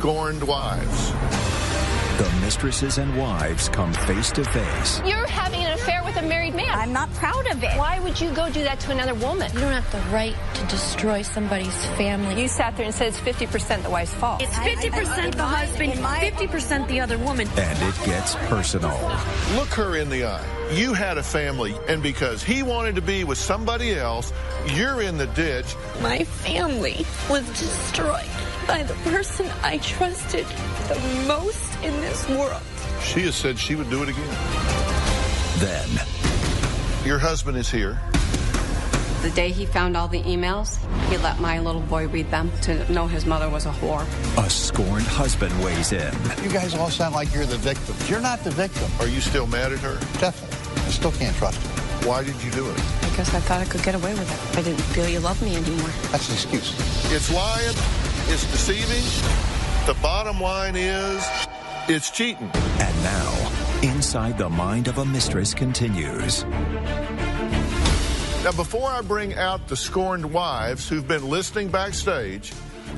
Scorned wives. The mistresses and wives come face to face. You're having an affair with a married man. I'm not proud of it. Why would you go do that to another woman? You don't have the right to destroy somebody's family. You sat there and said it's 50% the wife's fault. It's 50% the husband, 50% the other woman. And it gets personal. Look her in the eye. You had a family, and because he wanted to be with somebody else, you're in the ditch. My family was destroyed by the person I trusted the most in this world. She has said she would do it again. Then, your husband is here. The day he found all the emails, he let my little boy read them to know his mother was a whore. a scorned husband weighs in. You guys all sound like you're the victim. You're not the victim. Are you still mad at her? Definitely. I still can't trust her. Why did you do it? I guess I thought I could get away with it. I didn't feel you loved me anymore. That's an excuse. It's lying. It's deceiving. The bottom line is, it's cheating. And now, Inside the Mind of a Mistress continues. Now, before I bring out the scorned wives who've been listening backstage,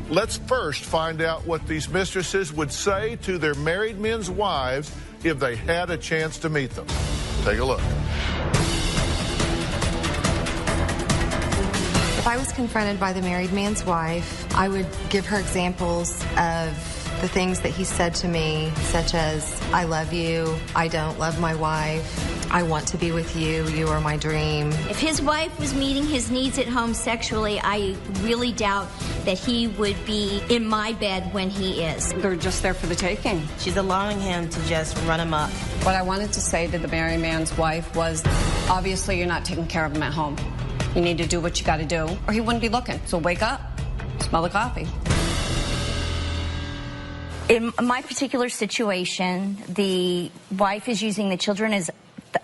let's first find out what these mistresses would say to their married men's wives if they had a chance to meet them. Take a look. If I was confronted by the married man's wife, I would give her examples of the things that he said to me, such as, I love you, I don't love my wife, I want to be with you, you are my dream. If his wife was meeting his needs at home sexually, I really doubt that he would be in my bed when he is. They're just there for the taking. She's allowing him to just run amok. What I wanted to say to the married man's wife was, obviously you're not taking care of him at home. You need to do what you got to do, or he wouldn't be looking. So wake up, smell the coffee. In my particular situation, the wife is using the children as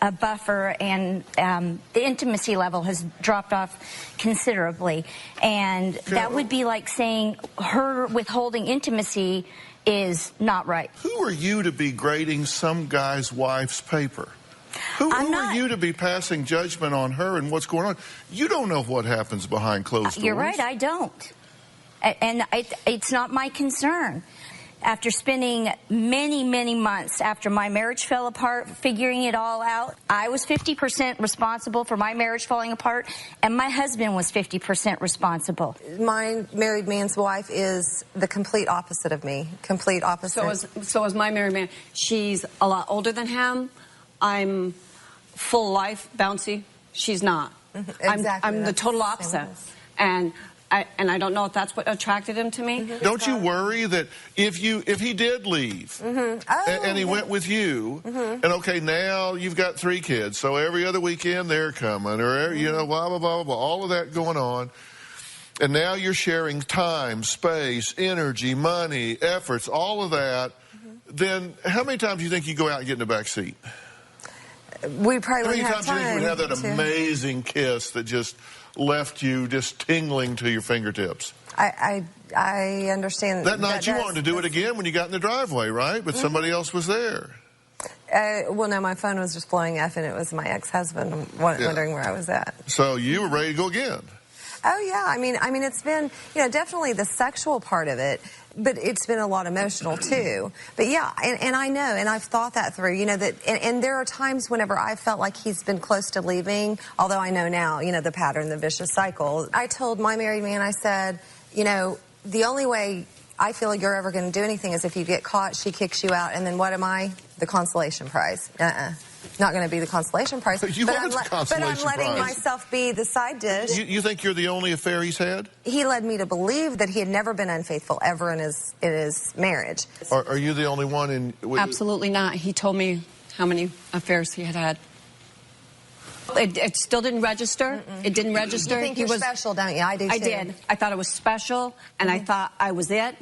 a buffer, and the intimacy level has dropped off considerably. And that would be like saying her withholding intimacy is not right. Who are you to be grading some guy's wife's paper? Who are you to be passing judgment on her and what's going on? You don't know what happens behind closed doors. You're right, I don't. And it's not my concern. After spending many, many months after my marriage fell apart, figuring it all out, I was 50% responsible for my marriage falling apart, and my husband was 50% responsible. My married man's wife is the complete opposite of me. Complete opposite. So is my married man. She's a lot older than him. I'm full life, bouncy. She's not. Exactly. I'm the total opposite. And I don't know if that's what attracted him to me. Don't you worry that if he did leave and he went with you, and okay, now you've got 3 kids, so every other weekend they're coming, or you know, blah blah blah blah, all of that going on, and now you're sharing time, space, energy, money, efforts, all of that. Then how many times do you think you go out and get in the back seat? We probably wouldn't have time. How many times do you think you would have that amazing kiss that just left you just tingling to your fingertips? I understand. That night you wanted to do it again when you got in the driveway, right? But somebody else was there. Well, no, my phone was just blowing up, and it was my ex-husband wondering where I was at. So you were ready to go again. Oh, yeah. I mean, it's been, definitely the sexual part of it, but it's been a lot emotional, too. But, yeah, and I know, and I've thought that through, that, and there are times whenever I felt like he's been close to leaving, although I know now, the pattern, the vicious cycle. I told my married man, I said, the only way I feel you're ever going to do anything is if you get caught, she kicks you out, and then what am I? The consolation prize. Not going to be the consolation prize. But I'm letting myself be the side dish. You think you're the only affair he's had? He led me to believe that he had never been unfaithful ever in his marriage. Are you the only one in? Absolutely not. He told me how many affairs he had had. It still didn't register. It didn't register. You think you're special, don't you? I do, too. I did. I thought it was special, and I thought I was it.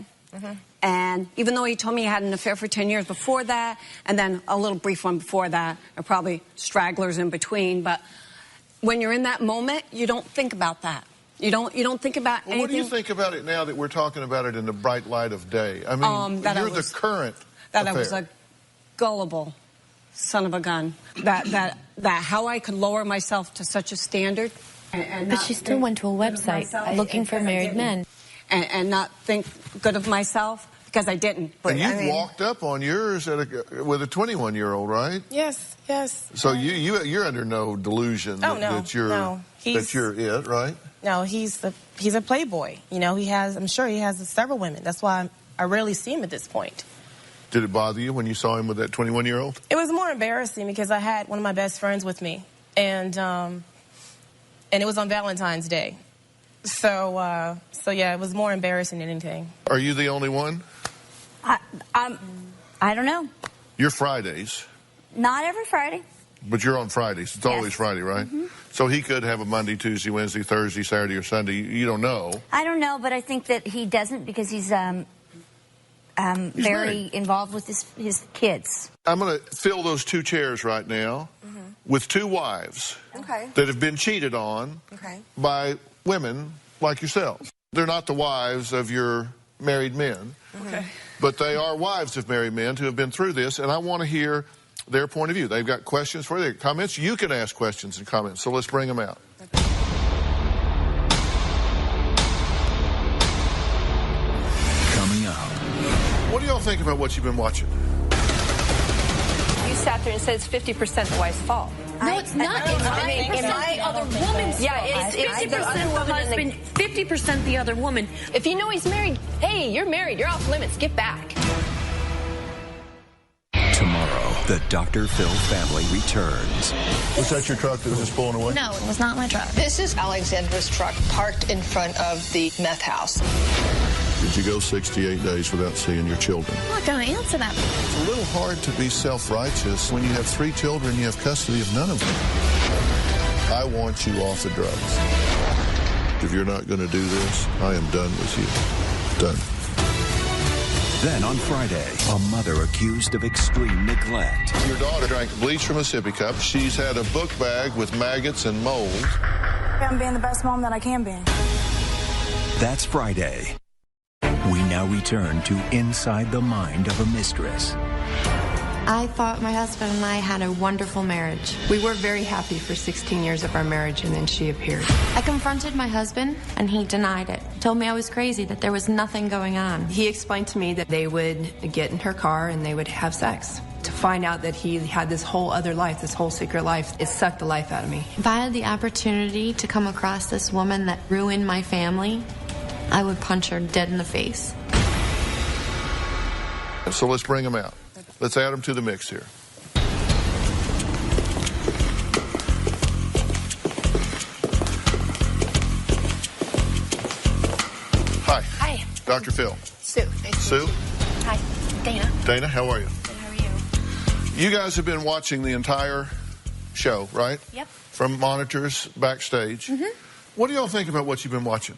And even though he told me he had an affair for 10 years before that, and then a little brief one before that, or probably stragglers in between, but when you're in that moment, you don't think about that. You don't think about anything. What do you think about it now that we're talking about it in the bright light of day? I mean, you're the current that affair. I was a gullible son of a gun. That how I could lower myself to such a standard. But she still went to a website looking for married men. And not think good of myself, because I didn't. But And you walked up on yours with a 21-year-old, right? Yes, yes. So you're under no delusion that you're it, right? No, he's a playboy. You know, I'm sure he has several women. That's why I rarely see him at this point. Did it bother you when you saw him with that 21-year-old? It was more embarrassing because I had one of my best friends with me, and it was on Valentine's Day. So yeah, it was more embarrassing than anything. Are you the only one? I don't know. You're Fridays. Not every Friday. But you're on Fridays. It's always Friday, right? Mm-hmm. So he could have a Monday, Tuesday, Wednesday, Thursday, Saturday, or Sunday. You don't know. I don't know, but I think that he doesn't because he's very involved with his kids. I'm going to fill those 2 chairs right now with 2 wives that have been cheated on by women like yourselves. They're not the wives of your married men, but they are wives of married men who have been through this, and I want to hear their point of view. They've got questions for you, comments. You can ask questions and comments, so let's bring them out. Coming up. What do y'all think about what you've been watching? You sat there and said it's 50% the wife's fault. No, it's not. It's my other woman's fault. It's 50% the husband, 50% the other woman. If you know he's married, hey, you're married. You're off limits. Get back. Tomorrow, the Dr. Phil family returns. Was that your truck that was just pulling away? No, it was not my truck. This is Alexandra's truck parked in front of the meth house. Did you go 68 days without seeing your children? I'm not going to answer that. It's a little hard to be self-righteous when you have 3 children, you have custody of none of them. I want you off the drugs. If you're not going to do this, I am done with you. Done. Then on Friday, a mother accused of extreme neglect. Your daughter drank bleach from a sippy cup. She's had a book bag with maggots and mold. I'm being the best mom that I can be. That's Friday. We now return to Inside the Mind of a Mistress. I thought my husband and I had a wonderful marriage. We were very happy for 16 years of our marriage, and then she appeared. I confronted my husband, and he denied it. Told me I was crazy, that there was nothing going on. He explained to me that they would get in her car and they would have sex. To find out that he had this whole other life, this whole secret life, it sucked the life out of me. If I had the opportunity to come across this woman that ruined my family, I would punch her dead in the face. So let's bring them out. Let's add them to the mix here. Hi. Hi. Dr. Phil. Sue. Sue? Hi. Dana. Dana, how are you? Good, how are you? You guys have been watching the entire show, right? Yep. From monitors backstage. What do y'all think about what you've been watching?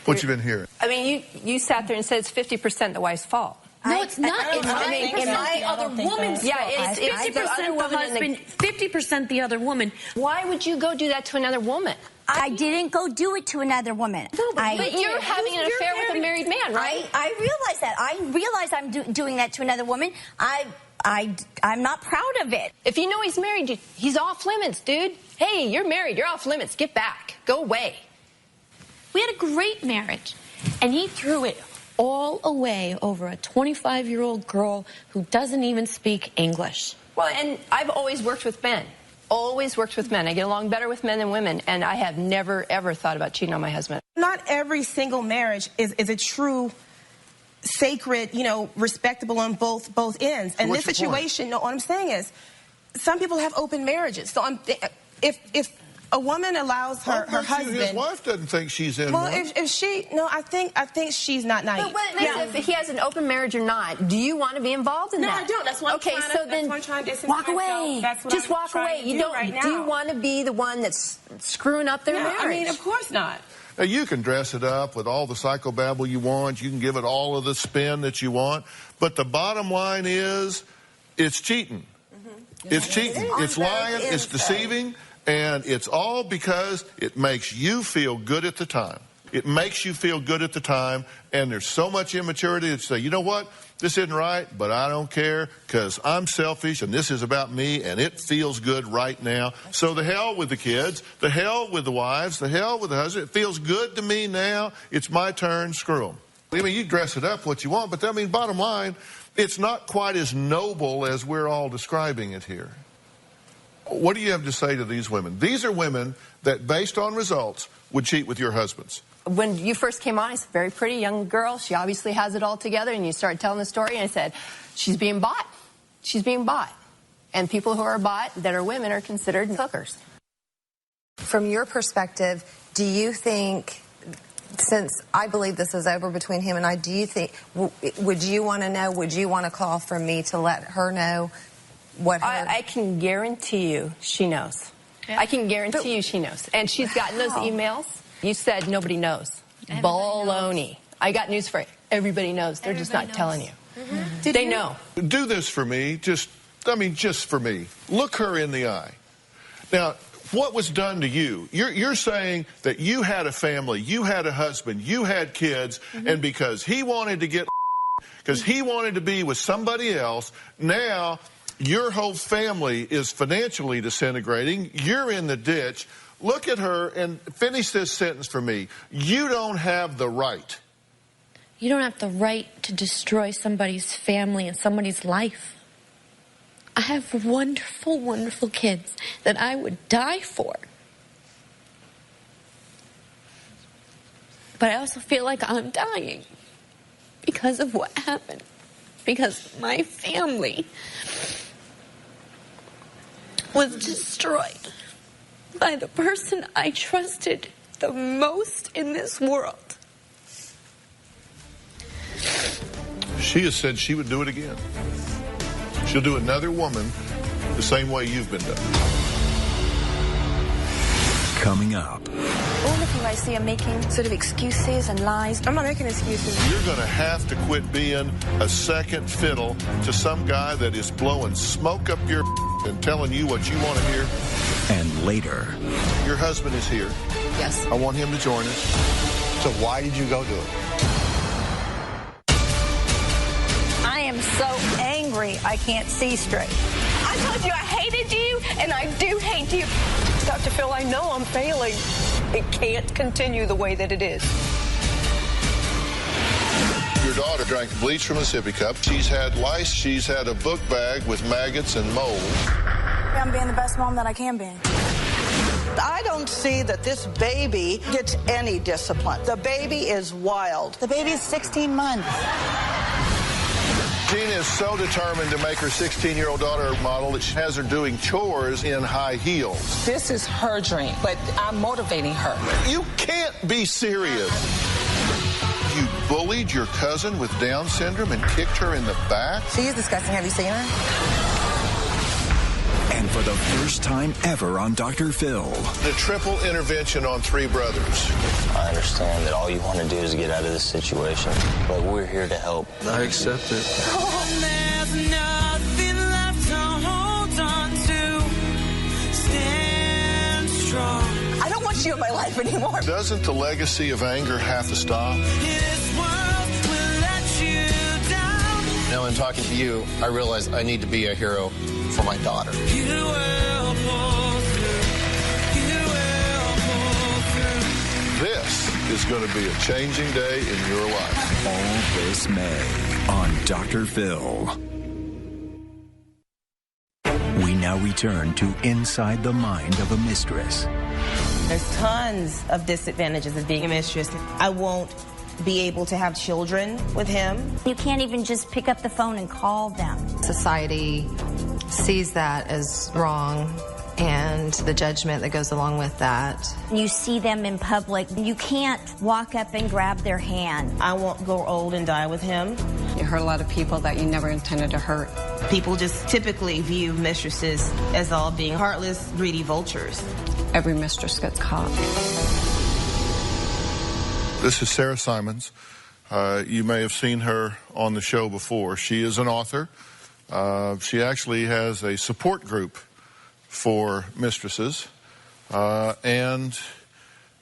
What you've been hearing? I mean, you sat there and said it's 50% the wife's fault. No, it's not. It's my other woman's fault. Yeah, it's 50% the husband, 50% the other woman. Why would you go do that to another woman? I didn't go do it to another woman. No, but you're having an affair with a married man, right? I realize that. I realize I'm doing that to another woman. I'm not proud of it. If you know he's married, he's off limits, dude. Hey, you're married. You're off limits. Get back. Go away. We had a great marriage, and he threw it all away over a 25-year-old girl who doesn't even speak English. Well, and I've always worked with men. Always worked with men. I get along better with men than women, and I have never, ever thought about cheating on my husband. Not every single marriage is a true, sacred, respectable on both ends. And this situation, no, what I'm saying is, some people have open marriages. So if a woman allows her husband. His wife doesn't think she's in. Well, if she, no, I think she's not naive. But if he has an open marriage or not, do you want to be involved in that? No, I don't. That's what I'm trying to walk away. Just walk away. You don't. Right now. Do you want to be the one that's screwing up their marriage? I mean, of course not. Now, you can dress it up with all the psychobabble you want. You can give it all of the spin that you want. But the bottom line is, it's cheating. It's cheating. It's lying. It's deceiving. And it's all because it makes you feel good at the time. It makes you feel good at the time, and there's so much immaturity that you say, you know what, this isn't right, but I don't care because I'm selfish and this is about me and it feels good right now. So the hell with the kids, the hell with the wives, the hell with the husband. It feels good to me now. It's my turn. Screw them. I mean, you dress it up what you want, but I mean, bottom line, it's not quite as noble as we're all describing it here. What do you have to say to these women? These are women that, based on results, would cheat with your husbands. When you first came on, it's a very pretty young girl. She obviously has it all together, and you started telling the story, and I said, she's being bought. She's being bought. And people who are bought that are women are considered hookers. From your perspective, do you think, since I believe this is over between him and I, do you think, would you want to know, would you want a call from me to let her know what her... I can guarantee you she knows. Yeah. I can guarantee you she knows. And she's gotten those emails. You said nobody knows. Baloney. I got news for you. Everybody knows. They're just not telling you. Mm-hmm. They know. Do this for me. Just for me. Look her in the eye. Now, what was done to you? You're saying that you had a family, you had a husband, you had kids, and because he wanted to get, because he wanted to be with somebody else, now your whole family is financially disintegrating. You're in the ditch. Look at her and finish this sentence for me. You don't have the right. You don't have the right to destroy somebody's family and somebody's life. I have wonderful, wonderful kids that I would die for. But I also feel like I'm dying because of what happened. Because my family was destroyed by the person I trusted the most in this world. She has said she would do it again. She'll do another woman the same way you've been done. Coming up. All of you I see are making sort of excuses and lies. I'm not making excuses. You're going to have to quit being a second fiddle to some guy that is blowing smoke up your and telling you what you want to hear. And later. Your husband is here. Yes. I want him to join us. So why did you go do it? I am so angry I can't see straight. I told you I hated you, and I do hate you. Dr. Phil, I know I'm failing. It can't continue the way that it is. Your daughter drank bleach from a sippy cup. She's had lice. She's had a book bag with maggots and mold. I'm being the best mom that I can be. I don't see that this baby gets any discipline. The baby is wild. The baby's 16 months. Gina is so determined to make her 16-year-old daughter a model that she has her doing chores in high heels. This is her dream, but I'm motivating her. You can't be serious. You bullied your cousin with Down syndrome and kicked her in the back? She is disgusting. Have you seen her? And for the first time ever on Dr. Phil. The triple intervention on three brothers. I understand that all you want to do is get out of this situation, but we're here to help. I accept it. There's nothing left to hold on to. Stand strong. I don't want you in my life anymore. Doesn't the legacy of anger have to stop? This world will let you down. Now, in talking to you, I realize I need to be a hero for my daughter. You will pull through. You will pull through. This is going to be a changing day in your life. All this May on Dr. Phil. We now return to Inside the Mind of a Mistress. There's tons of disadvantages of being a mistress. I won't be able to have children with him. You can't even just pick up the phone and call them. Society sees that as wrong, and the judgment that goes along with that. You see them in public. You can't walk up and grab their hand. I won't grow old and die with him. You hurt a lot of people that you never intended to hurt. People just typically view mistresses as all being heartless, greedy vultures. Every mistress gets caught. This is Sarah Simons. You may have seen her on the show before. She is an author. She actually has a support group for mistresses. And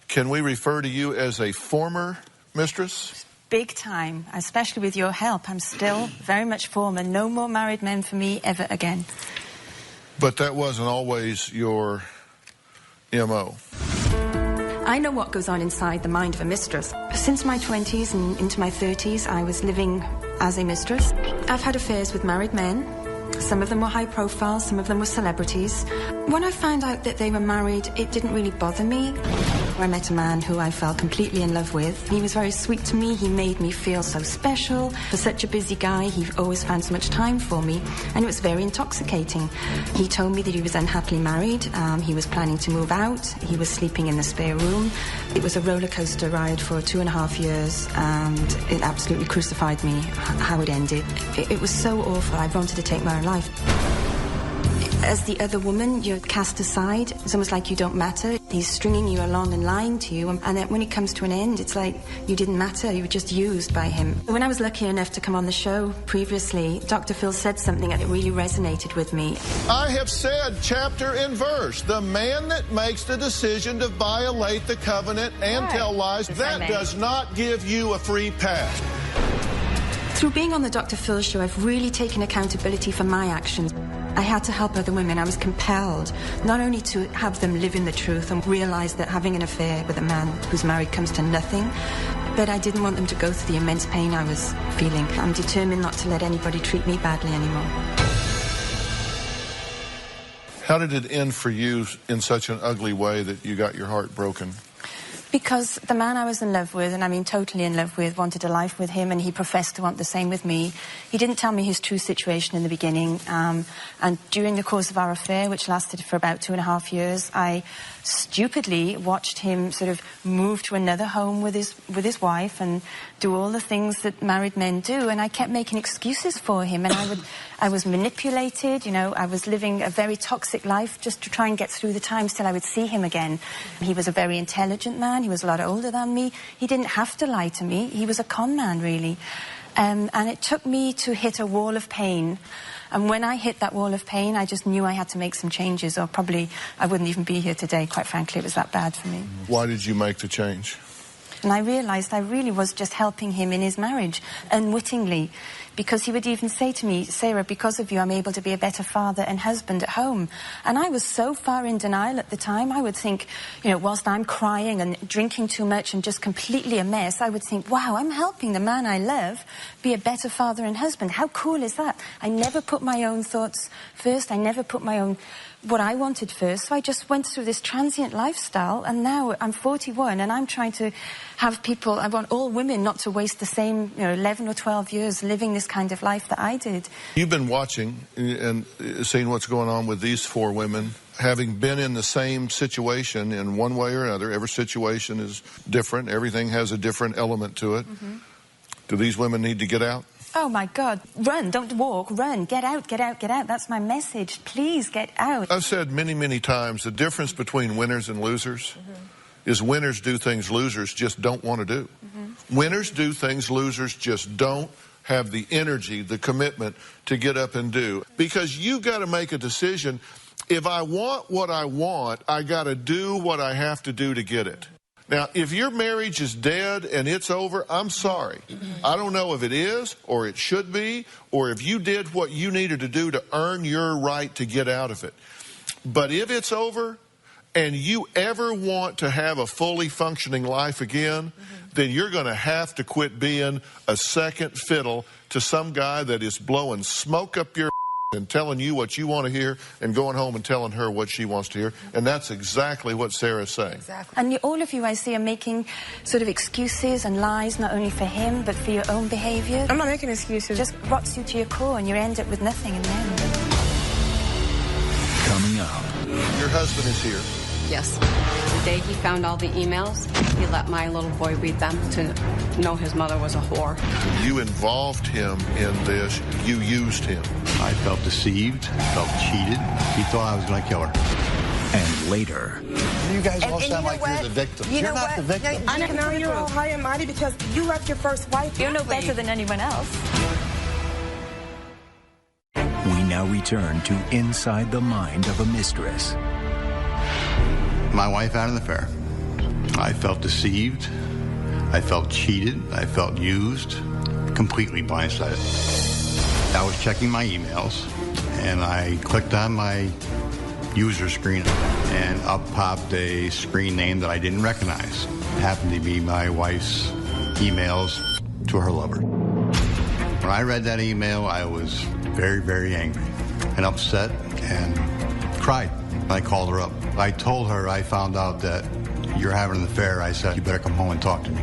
can we refer to you as a former mistress? Big time, especially with your help. I'm still very much former. No more married men for me ever again. But that wasn't always your MO. I know what goes on inside the mind of a mistress. Since my 20s and into my 30s, I was living as a mistress. I've had affairs with married men. Some of them were high profile, some of them were celebrities. When I found out that they were married, it didn't really bother me. I met a man who I fell completely in love with. He was very sweet to me. He made me feel so special. For such a busy guy, he always found so much time for me, and it was very intoxicating. He told me that he was unhappily married. He was planning to move out. He was sleeping in the spare room. It was a roller coaster ride for 2.5 years, and it absolutely crucified me how it ended. It was so awful. I wanted to take my own life. As the other woman, you're cast aside. It's almost like you don't matter. He's stringing you along and lying to you, and then when it comes to an end, it's like you didn't matter. You were just used by him. When I was lucky enough to come on the show previously, Dr. Phil said something that really resonated with me. I have said chapter and verse, the man that makes the decision to violate the covenant and tell lies, that does not give you a free pass. Through being on the Dr. Phil show, I've really taken accountability for my actions. I had to help other women. I was compelled not only to have them live in the truth and realise that having an affair with a man who's married comes to nothing, but I didn't want them to go through the immense pain I was feeling. I'm determined not to let anybody treat me badly anymore. How did it end for you in such an ugly way that you got your heart broken? Because the man I was in love with, and I mean totally in love with, wanted a life with him, and he professed to want the same with me. He didn't tell me his true situation in the beginning, and during the course of our affair, which lasted for about 2.5 years, I stupidly watched him sort of move to another home with his wife and do all the things that married men do, and I kept making excuses for him, and I was manipulated, you know, I was living a very toxic life just to try and get through the times till I would see him again. He was a very intelligent man. He was a lot older than me. He didn't have to lie to me. He was a con man, really. And it took me to hit a wall of pain. And when I hit that wall of pain, I just knew I had to make some changes, or probably I wouldn't even be here today, quite frankly. It was that bad for me. Why did you make the change? And I realised I really was just helping him in his marriage, unwittingly. Because he would even say to me, Sarah, because of you, I'm able to be a better father and husband at home. And I was so far in denial at the time, I would think, you know, whilst I'm crying and drinking too much and just completely a mess, I would think, wow, I'm helping the man I love be a better father and husband. How cool is that? I never put my own thoughts first. I never put my own, what I wanted first. So I just went through this transient lifestyle, and now I'm 41 and I'm trying to have people, I want all women not to waste the same, you know, 11 or 12 years living this kind of life that I did. You've been watching and seeing what's going on with these 4 women, having been in the same situation in one way or another. Every situation is different. Everything has a different element to it. Do these women need to get out? Oh, my God. Run, don't walk, run. Get out, get out, get out. That's my message. Please get out. I've said many, many times the difference between winners and losers is winners do things losers just don't want to do. Winners do things losers just don't have the energy, the commitment to get up and do. Because you got to make a decision. If I want what I want, I got to do what I have to do to get it. Now, if your marriage is dead and it's over, I'm sorry. I don't know if it is or it should be, or if you did what you needed to do to earn your right to get out of it. But if it's over and you ever want to have a fully functioning life again, then you're going to have to quit being a second fiddle to some guy that is blowing smoke up your and telling you what you want to hear and going home and telling her what she wants to hear. And that's exactly what Sarah's saying. Exactly. And all of you, I see, are making sort of excuses and lies, not only for him, but for your own behaviour. I'm not making excuses. Just rots you to your core, and you end up with nothing in the end. Coming up. Your husband is here. Yes. The day he found all the emails, he let my little boy read them to know his mother was a whore. You involved him in this. You used him. I felt deceived, felt cheated. He thought I was going to kill her. And later. You guys all And sound you know like what? you're the victim. You know You're not what? the victim. I know you're all high and mighty because you left your first wife. You're no better than anyone else. We now return to Inside the Mind of a Mistress. My wife had an affair. I felt deceived. I felt cheated. I felt used. Completely blindsided. I was checking my emails, and I clicked on my user screen, and up popped a screen name that I didn't recognize. It happened to be my wife's emails to her lover. When I read that email, I was very, very angry and upset and cried. I called her up. I told her I found out that you're having an affair. I said, you better come home and talk to me.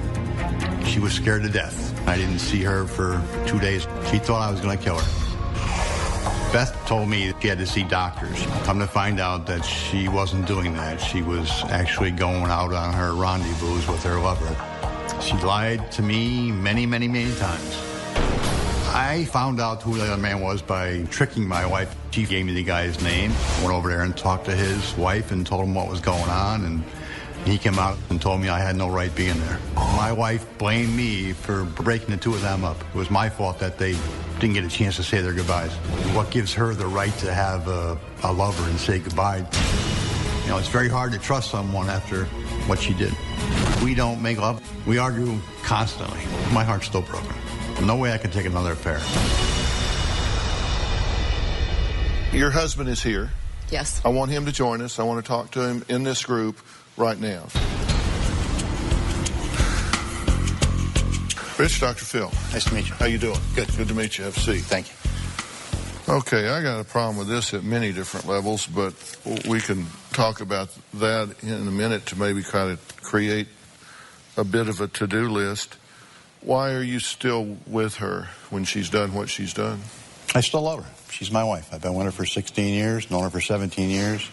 She was scared to death. I didn't see her for 2 days. She thought I was going to kill her. Beth told me she had to see doctors. Come to find out that she wasn't doing that. She was actually going out on her rendezvous with her lover. She lied to me many, many, many times. I found out who the other man was by tricking my wife. She gave me the guy's name. Went over there and talked to his wife and told him what was going on, and he came out and told me I had no right being there. My wife blamed me for breaking the two of them up. It was my fault that they didn't get a chance to say their goodbyes. What gives her the right to have a lover and say goodbye? You know, it's very hard to trust someone after what she did. We don't make love. We argue constantly. My heart's still broken. No way I can take another affair. Your husband is here. Yes. I want him to join us. I want to talk to him in this group right now. Rich, Dr. Phil. Nice to meet you. How you doing? Good. Good to meet you. Have a seat. Thank you. Okay, I got a problem with this at many different levels, but we can talk about that in a minute to maybe kind of create a bit of a to-do list. Why are you still with her when she's done what she's done? I still love her. She's my wife. I've been with her for 16 years, known her for 17 years.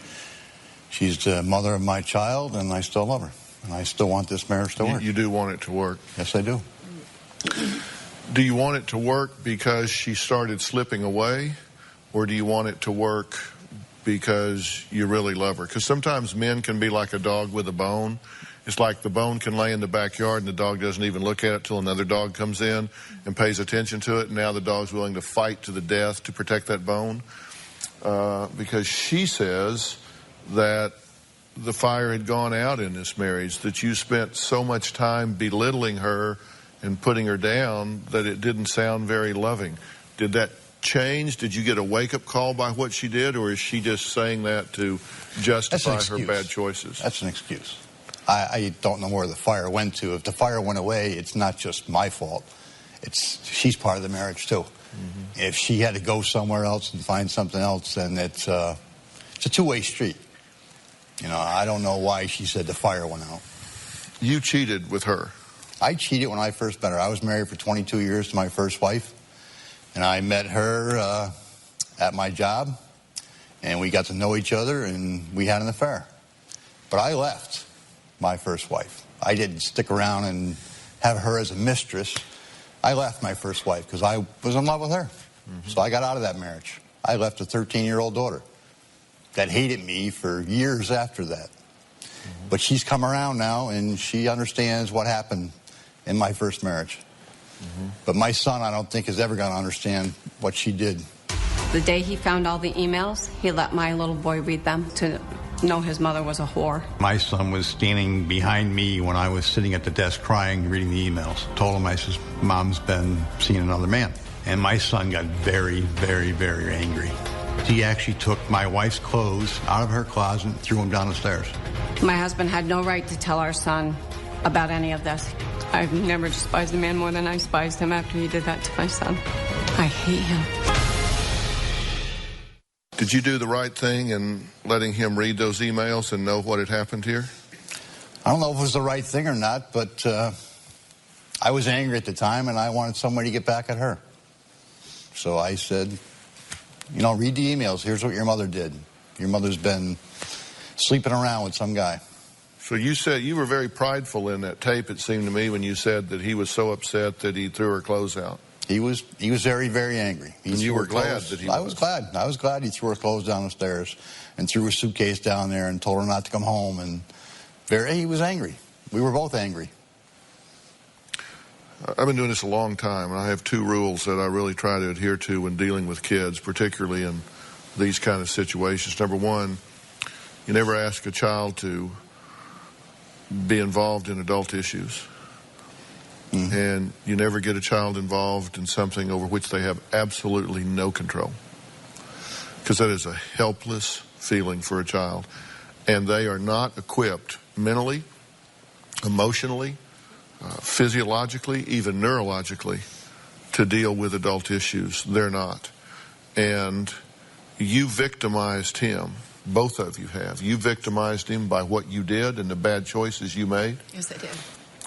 She's the mother of my child, and I still love her. And I still want this marriage to work. You do want it to work? Yes, I do. Do you want it to work because she started slipping away, or do you want it to work because you really love her? Because sometimes men can be like a dog with a bone. It's like the bone can lay in the backyard and the dog doesn't even look at it till another dog comes in and pays attention to it, and now the dog's willing to fight to the death to protect that bone. Because she says that the fire had gone out in this marriage, that you spent so much time belittling her and putting her down that it didn't sound very loving. Did that change? Did you get a wake-up call by what she did, or is she just saying that to justify her bad choices? That's an excuse. I don't know where the fire went to. If the fire went away, it's not just my fault. She's part of the marriage, too. Mm-hmm. If she had to go somewhere else and find something else, then it's a two-way street. You know, I don't know why she said the fire went out. You cheated with her. I cheated when I first met her. I was married for 22 years to my first wife, and I met her at my job, and we got to know each other, and we had an affair. But I left my first wife. I didn't stick around and have her as a mistress. I left my first wife because I was in love with her. Mm-hmm. So I got out of that marriage. I left a 13-year-old daughter that hated me for years after that. Mm-hmm. But she's come around now, and she understands what happened in my first marriage. Mm-hmm. But my son, I don't think, is ever going to understand what she did. The day he found all the emails, he let my little boy read them to know his mother was a whore. My son was standing behind me when I was sitting at the desk crying, reading the emails. Told him, I says, Mom's been seeing another man. And my son got very, very, very angry. He actually took my wife's clothes out of her closet and threw them down the stairs. My husband had no right to tell our son about any of this. I've never despised a man more than I despised him after he did that to my son. I hate him. Did you do the right thing in letting him read those emails and know what had happened here? I don't know if it was the right thing or not, but I was angry at the time, and I wanted somebody to get back at her. So I said, you know, read the emails. Here's what your mother did. Your mother's been sleeping around with some guy. So you said you were very prideful in that tape, it seemed to me, when you said that he was so upset that he threw her clothes out. He was very, very angry. And you were glad that he was? I was glad. I was glad he threw her clothes down the stairs and threw her suitcase down there and told her not to come home. And he was angry. We were both angry. I've been doing this a long time, and I have two rules that I really try to adhere to when dealing with kids, particularly in these kind of situations. Number one, you never ask a child to be involved in adult issues. Mm-hmm. And you never get a child involved in something over which they have absolutely no control. Because that is a helpless feeling for a child, and they are not equipped mentally, emotionally, physiologically, even neurologically, to deal with adult issues. They're not. And you victimized him. Both of you have. You victimized him by what you did and the bad choices you made. Yes, I did.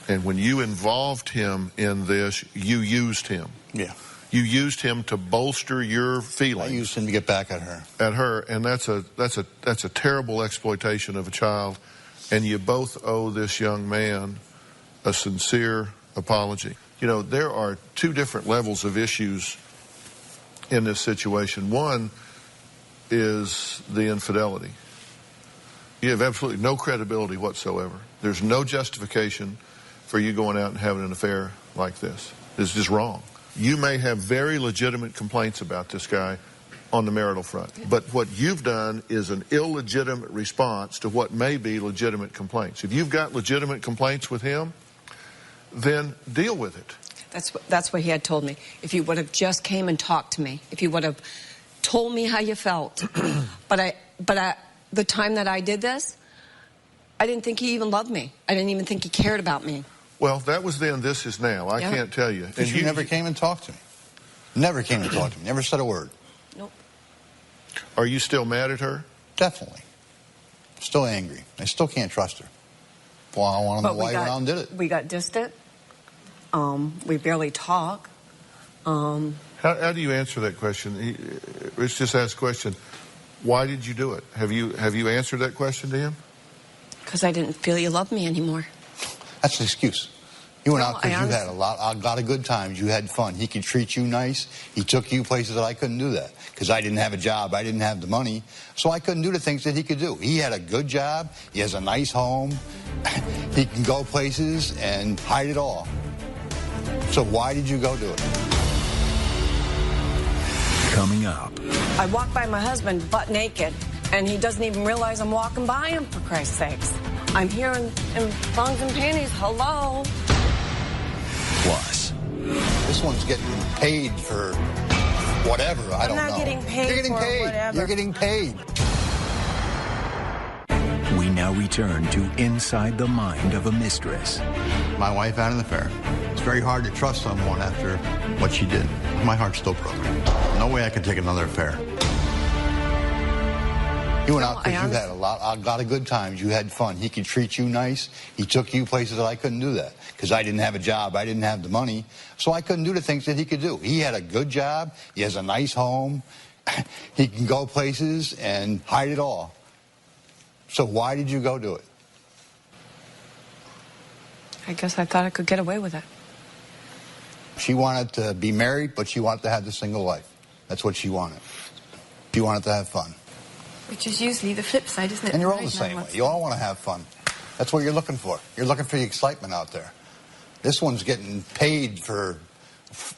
And when you involved him in this, you used him. Yeah. You used him to bolster your feelings. I used him to get back at her. At her, and that's a terrible exploitation of a child. And you both owe this young man a sincere apology. You know, there are two different levels of issues in this situation. One is the infidelity. You have absolutely no credibility whatsoever. There's no justification for you going out and having an affair like this. It's just wrong. You may have very legitimate complaints about this guy on the marital front, but what you've done is an illegitimate response to what may be legitimate complaints. If you've got legitimate complaints with him, then deal with it. That's what he had told me. If you would have just came and talked to me, if you would have told me how you felt, but the time that I did this, I didn't think he even loved me. I didn't even think he cared about me. Well, that was then, this is now. I can't tell you. And you never came and talked to me. Never came and talked to me. Never said a word. Nope. Are you still mad at her? Definitely. Still angry. I still can't trust her. Well, I want to know why you went out and did it. We got distant. We barely talk. How do you answer that question? Let's just ask the question, why did you do it? Have you answered that question to him? Because I didn't feel you loved me anymore. That's an excuse. You went out because you had a lot of good times. You had fun. He could treat you nice. He took you places that I couldn't do that because I didn't have a job. I didn't have the money. So I couldn't do the things that he could do. He had a good job. He has a nice home. He can go places and hide it all. So why did you go do it? Coming up. I walk by my husband butt naked, and he doesn't even realize I'm walking by him, for Christ's sakes. I'm here in thongs and panties. Hello. Plus. This one's getting paid for whatever. I don't know. I'm not getting paid. You're getting for paid. whatever. You're getting paid. We now return to Inside the Mind of a Mistress. My wife had an affair. It's very hard to trust someone after what she did. My heart's still broken. No way I could take another affair. You went out because you had a lot of good times. You had fun. He could treat you nice. He took you places that I couldn't do that because I didn't have a job. I didn't have the money. So I couldn't do the things that he could do. He had a good job. He has a nice home. He can go places and hide it all. So why did you go do it? I guess I thought I could get away with it. She wanted to be married, but she wanted to have the single life. That's what she wanted. She wanted to have fun. Which is usually the flip side, isn't it? And you're all the same way. You all want to have fun. That's what you're looking for. You're looking for the excitement out there. This one's getting paid for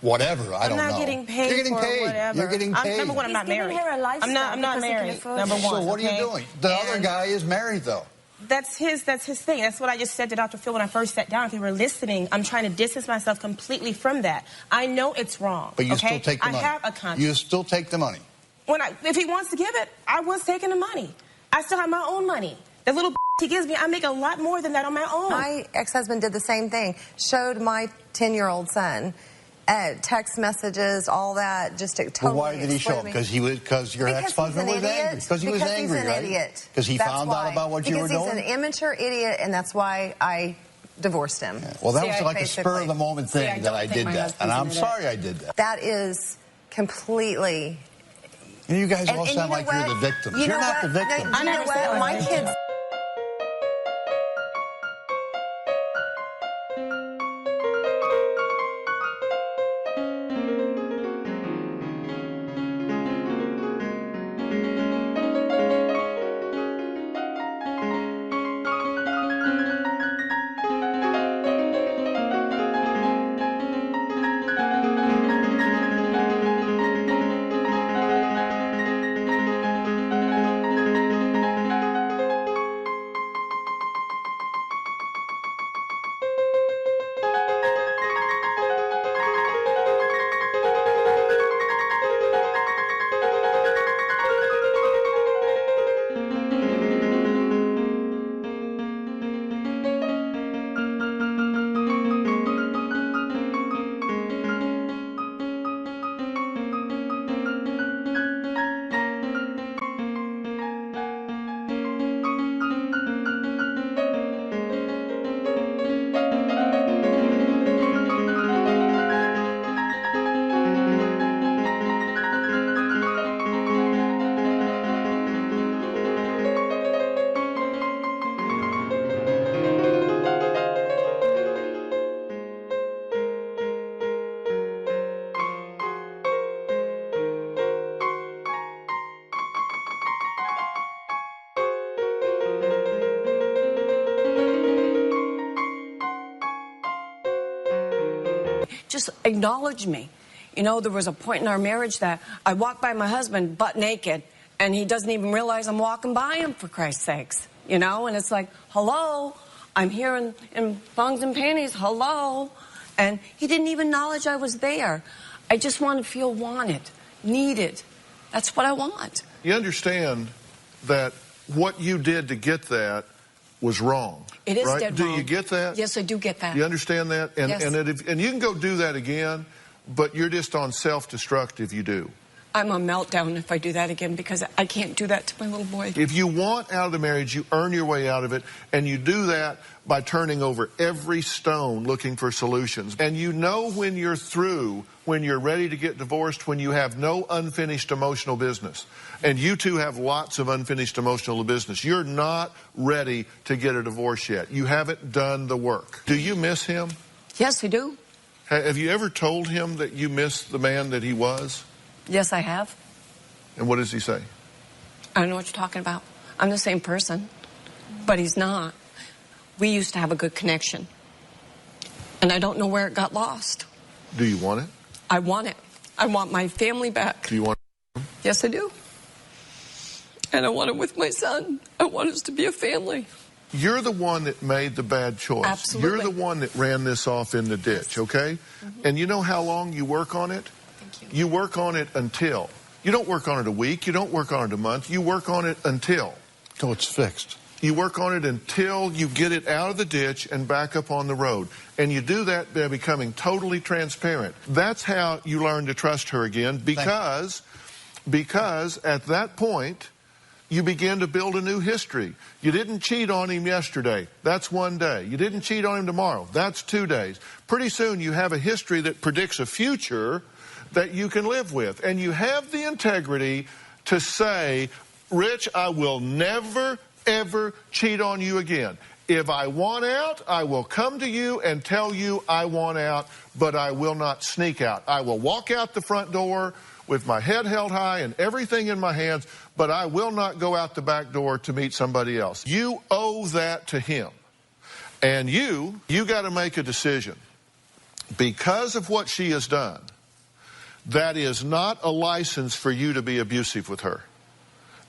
whatever. I don't know. I'm not getting paid. You're getting for paid. whatever. You're getting paid. Number one, I'm not married. I'm not married. Number one. So what are you doing? The other guy is married, though. That's his thing. That's what I just said to Dr. Phil when I first sat down. If you were listening, I'm trying to distance myself completely from that. I know it's wrong. But you still take the money. I have a conscience. You still take the money. If he wants to give it, I was taking the money. I still have my own money. The little he gives me, I make a lot more than that on my own. My ex-husband did the same thing. Showed my 10-year-old son text messages, all that, just to totally. Well, why did he show him? Because your ex-husband was angry. Because he was angry, right? Because he's an idiot. Because he found out about what you were doing. Because he's an immature idiot, and that's why I divorced him. Yeah. Well, that was like a spur of the moment thing that I did that, and I'm sorry I did that. That is completely. You guys all sound like you're the victims. You're not the victims. You know what? My kids. just acknowledge me. You know, there was a point in our marriage that I walked by my husband butt naked, and he doesn't even realize I'm walking by him, for Christ's sakes. You know, and it's like, hello, I'm here in thongs and panties, hello. And he didn't even acknowledge I was there. I just want to feel wanted, needed. That's what I want. You understand that what you did to get that was wrong. It is right? dead Do wrong. you get that? Yes, I do get that. You understand that? And, yes. and you can go do that again, but you're just on self-destruct if you do. I'm on meltdown if I do that again, because I can't do that to my little boy. If you want out of the marriage, you earn your way out of it, and you do that by turning over every stone looking for solutions. And you know when you're through, when you're ready to get divorced, when you have no unfinished emotional business. And you two have lots of unfinished emotional business. You're not ready to get a divorce yet. You haven't done the work. Do you miss him? Yes, I do. Have you ever told him that you miss the man that he was? Yes, I have. And what does he say? I don't know what you're talking about. I'm the same person, but he's not. We used to have a good connection, and I don't know where it got lost. Do you want it? I want it. I want my family back. Do you want it? Yes, I do. And I want it with my son. I want us to be a family. You're the one that made the bad choice. Absolutely. You're the one that ran this off in the ditch, okay? And you know how long you work on it? You work on it until. You don't work on it a week. You don't work on it a month. You work on it until. Till it's fixed. You work on it until you get it out of the ditch and back up on the road. And you do that by becoming totally transparent. That's how you learn to trust her again, because at that point, you begin to build a new history. You didn't cheat on him yesterday. That's one day. You didn't cheat on him tomorrow. That's 2 days. Pretty soon you have a history that predicts a future that you can live with. And you have the integrity to say, Rich, I will never, ever cheat on you again. If I want out, I will come to you and tell you I want out, but I will not sneak out. I will walk out the front door with my head held high and everything in my hands, but I will not go out the back door to meet somebody else. You owe that to him. And you got to make a decision. Because of what she has done, that is not a license for you to be abusive with her.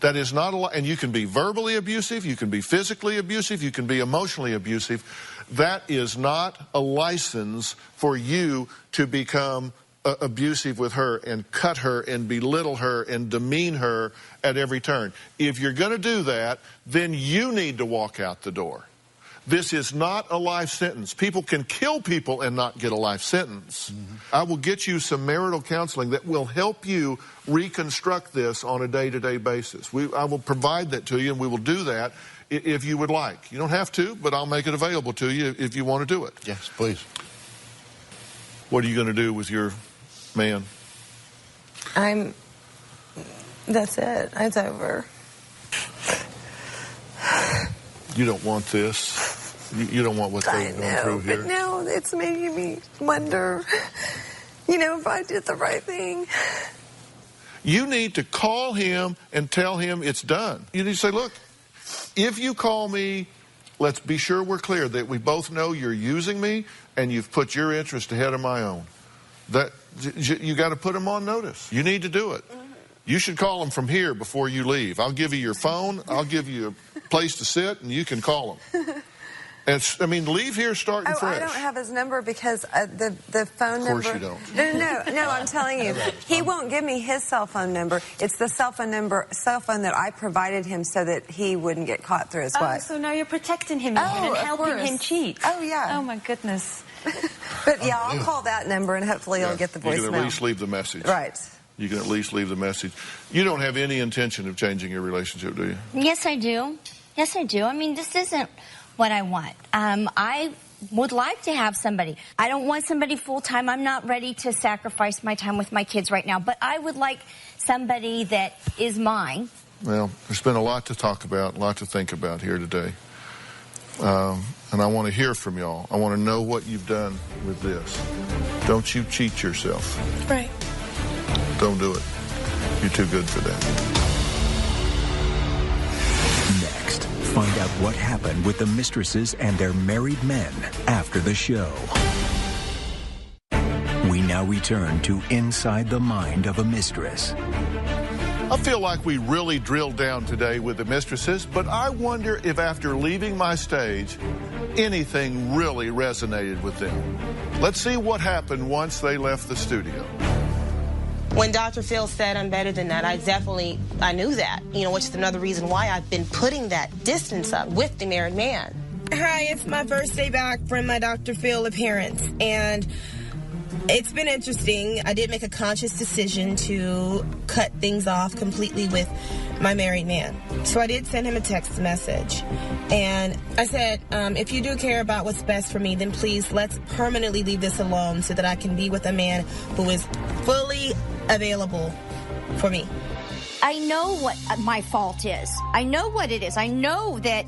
That is not and you can be verbally abusive, you can be physically abusive, you can be emotionally abusive. That is not a license for you to become abusive with her and cut her and belittle her and demean her at every turn. If you're going to do that, then you need to walk out the door. This is not a life sentence. People can kill people and not get a life sentence. I will get you some marital counseling that will help you reconstruct this on a day-to-day basis. I will provide that to you, and we will do that if you would like. You don't have to, but I'll make it available to you if you want to do it. Yes, please. What are you going to do with your man? That's it. It's over. You don't want this. You don't want what they're going through here. But now it's making me wonder, if I did the right thing. You need to call him and tell him it's done. You need to say, look, if you call me, let's be sure we're clear that we both know you're using me and you've put your interest ahead of my own. That you got to put him on notice. You need to do it. You should call him from here before you leave. I'll give you your phone. I'll give you a place to sit, and you can call him. Leave here starting fresh. I don't have his number because the phone number... Of course you don't. No, I'm telling you. He won't give me his cell phone number. It's the cell phone that I provided him so that he wouldn't get caught through his wife. So now you're protecting him and helping him cheat. Oh, yeah. Oh, my goodness. But, yeah, I'll call that number, and hopefully he'll get the voicemail. You can at least leave the message. Right. You can at least leave the message. You don't have any intention of changing your relationship, do you? Yes, I do. Yes, I do. This isn't what I want. I would like to have somebody. I don't want somebody full-time. I'm not ready to sacrifice my time with my kids right now, but I would like somebody that is mine. Well, there's been a lot to talk about, a lot to think about here today. And I want to hear from y'all. I want to know what you've done with this. Don't you cheat yourself. Right. Don't do it. You're too good for that. Next, find out what happened with the mistresses and their married men after the show. now return to Inside the Mind of a Mistress. I feel like we really drilled down today with the mistresses, but I wonder if after leaving my stage, anything really resonated with them. Let's see what happened once they left the studio. When Dr. Phil said I'm better than that, I knew that, which is another reason why I've been putting that distance up with the married man. Hi, it's my first day back from my Dr. Phil appearance, and it's been interesting. I did make a conscious decision to cut things off completely with my married man. So I did send him a text message. And I said, if you do care about what's best for me, then please let's permanently leave this alone so that I can be with a man who is fully available for me. I know what my fault is. I know what it is. I know that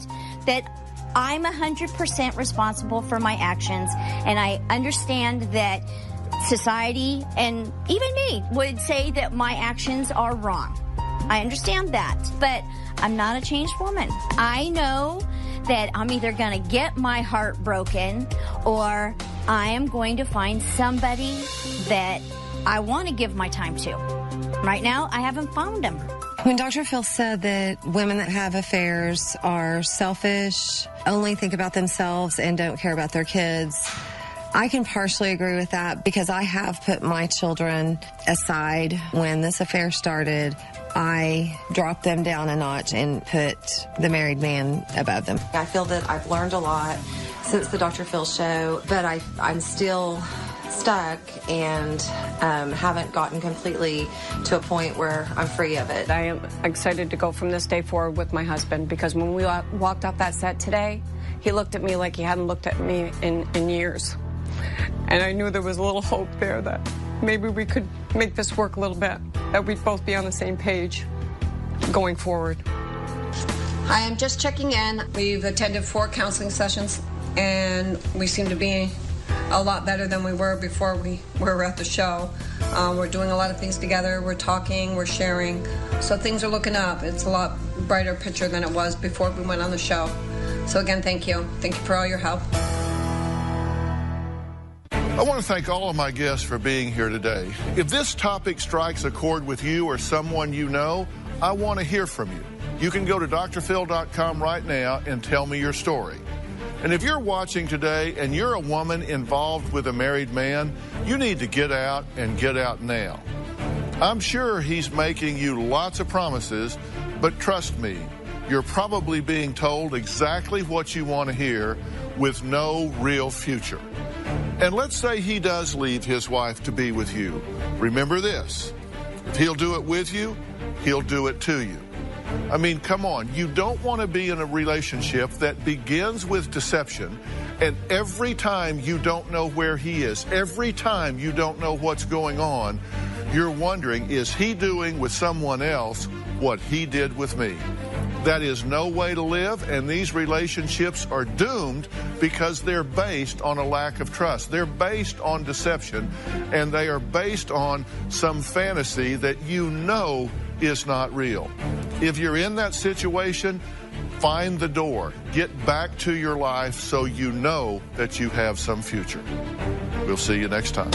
I'm 100% responsible for my actions, and I understand that society and even me would say that my actions are wrong. I understand that, but I'm not a changed woman. I know that I'm either going to get my heart broken or I am going to find somebody that I want to give my time to. Right now, I haven't found him. When Dr. Phil said that women that have affairs are selfish, only think about themselves and don't care about their kids, I can partially agree with that because I have put my children aside. When this affair started, I dropped them down a notch and put the married man above them. I feel that I've learned a lot since the Dr. Phil show, but I'm still stuck and haven't gotten completely to a point where I'm free of it. I am excited to go from this day forward with my husband because when we walked off that set today, he looked at me like he hadn't looked at me in years. And I knew there was a little hope there that maybe we could make this work a little bit, that we'd both be on the same page going forward. Hi, I'm just checking in. We've attended 4 counseling sessions, and we seem to be a lot better than we were before we were at the show. We're doing a lot of things together. We're talking, we're sharing. So things are looking up. It's a lot brighter picture than it was before we went on the show. So again, thank you. Thank you for all your help. I want to thank all of my guests for being here today. If this topic strikes a chord with you or someone you know, I want to hear from you. You can go to drphil.com right now and tell me your story. And if you're watching today and you're a woman involved with a married man, you need to get out and get out now. I'm sure he's making you lots of promises, but trust me, you're probably being told exactly what you want to hear with no real future. And let's say he does leave his wife to be with you. Remember this, if he'll do it with you, he'll do it to you. I mean, come on, you don't want to be in a relationship that begins with deception, and every time you don't know where he is, every time you don't know what's going on, you're wondering, is he doing with someone else what he did with me? That is no way to live, and these relationships are doomed because they're based on a lack of trust. They're based on deception, and they are based on some fantasy that you know is not real. If you're in that situation, find the door. Get back to your life so you know that you have some future. We'll see you next time.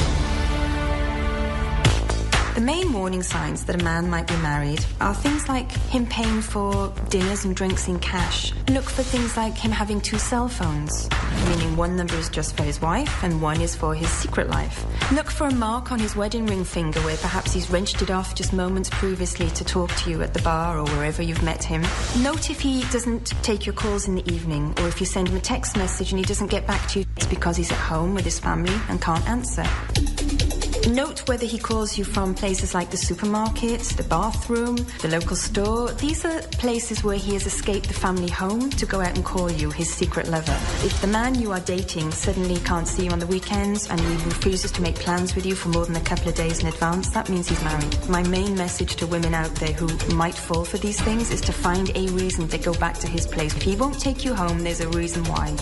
The main warning signs that a man might be married are things like him paying for dinners and drinks in cash. Look for things like him having 2 cell phones, meaning one number is just for his wife and one is for his secret life. Look for a mark on his wedding ring finger where perhaps he's wrenched it off just moments previously to talk to you at the bar or wherever you've met him. Note if he doesn't take your calls in the evening, or if you send him a text message and he doesn't get back to you, it's because he's at home with his family and can't answer. Note whether he calls you from places like the supermarket, the bathroom, the local store. These are places where he has escaped the family home to go out and call you his secret lover. If the man you are dating suddenly can't see you on the weekends and he refuses to make plans with you for more than a couple of days in advance, that means he's married. My main message to women out there who might fall for these things is to find a reason to go back to his place. If he won't take you home, there's a reason why.